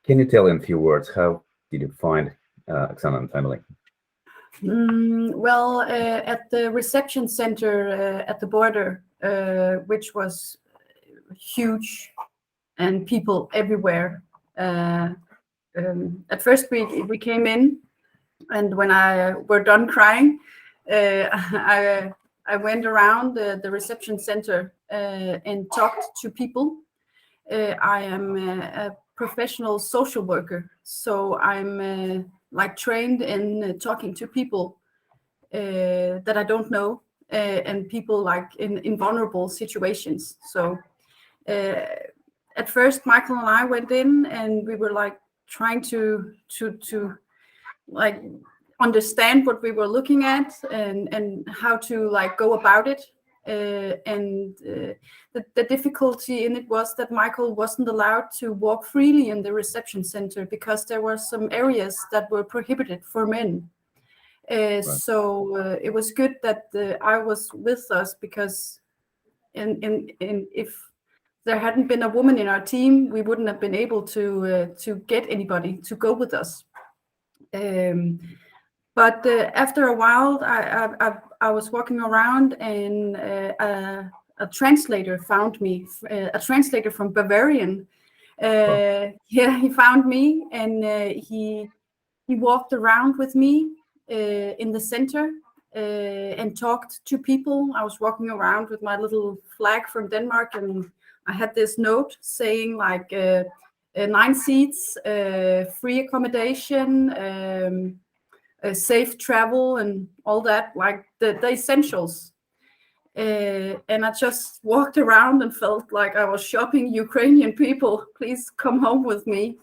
Can you tell in a few words how did you find Oksana and family? Well, at the reception center at the border, which was huge and people everywhere. At first, we came in, and when I were done crying, I went around the reception center and talked to people. I am a professional social worker, so I'm like trained in talking to people that I don't know and people like in vulnerable situations. So at first, Michael and I went in and we were like trying to like understand what we were looking at and how to like go about it. The difficulty in it was that Michael wasn't allowed to walk freely in the reception center because there were some areas that were prohibited for men. So it was good that I was with us, because if there hadn't been a woman in our team, we wouldn't have been able to get anybody to go with us. But after a while, I was walking around, and a translator found me, a translator from Bavarian. Yeah, he found me, and he walked around with me in the center and talked to people. I was walking around with my little flag from Denmark, and I had this note saying like 9 seats, free accommodation, safe travel, and all that, like the essentials. And I just walked around and felt like I was shopping Ukrainian people. Please come home with me.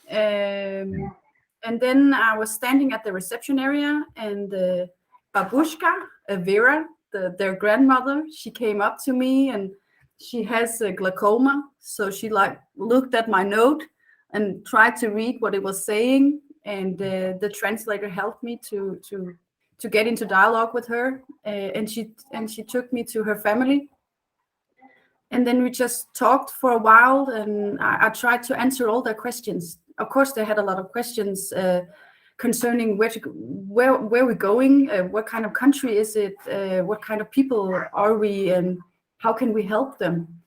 And then I was standing at the reception area, and Babushka, Vera, their grandmother, she came up to me, and she has glaucoma. So she like looked at my note and tried to read what it was saying. And the translator helped me to get into dialogue with her. And she took me to her family. And then we just talked for a while, and I tried to answer all their questions. Of course, they had a lot of questions concerning where we're going, what kind of country is it, what kind of people are we, and how can we help them.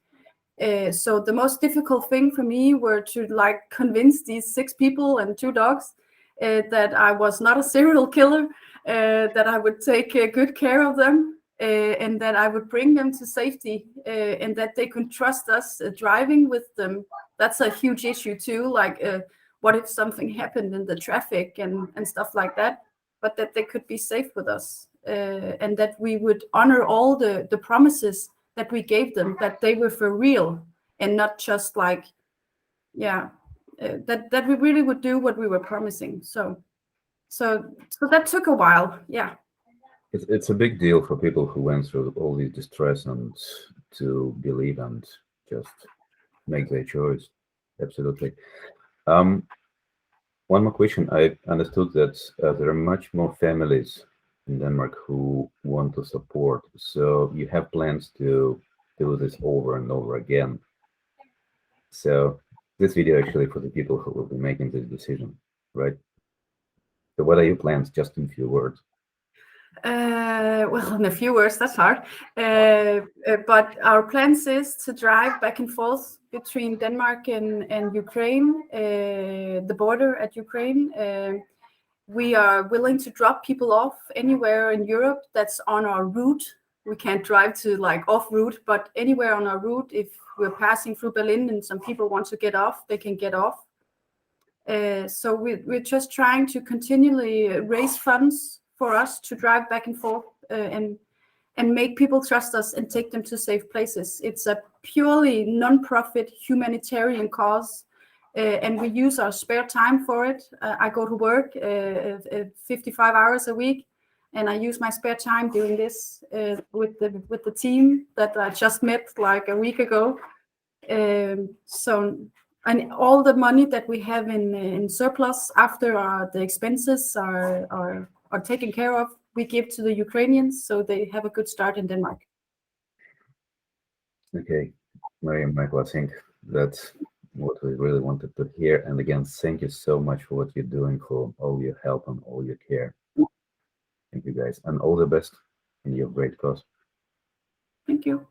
So the most difficult thing for me were to like convince these 6 people and 2 dogs that I was not a serial killer, that I would take good care of them, and that I would bring them to safety, and that they could trust us driving with them. That's a huge issue too, like what if something happened in the traffic and stuff like that, but that they could be safe with us, and that we would honor all the promises that we gave them, that they were for real and not just like, that we really would do what we were promising. So that took a while. Yeah. It's a big deal for people who went through all this distress and to believe and just make their choice. Absolutely. One more question. I understood that there are much more families in Denmark who want to support. So you have plans to do this over and over again. So this video actually for the people who will be making this decision, right? So what are your plans, just in a few words? Well, in a few words, that's hard. But our plans is to drive back and forth between Denmark and Ukraine, the border at Ukraine. We are willing to drop people off anywhere in Europe that's on our route. We can't drive to like off route, but anywhere on our route, if we're passing through Berlin and some people want to get off, they can get off. So we're just trying to continually raise funds for us to drive back and forth and make people trust us and take them to safe places. It's a purely non-profit humanitarian cause, and we use our spare time for it. I go to work 55 hours a week, and I use my spare time doing this with the team that I just met like a week ago. And all the money that we have in surplus after the expenses are taken care of, we give to the Ukrainians so they have a good start in Denmark. Okay, Maria and Michael, I think that what we really wanted to hear. And again, thank you so much for what you're doing, for all your help and all your care. Thank you, guys, and all the best in your great cause. Thank you.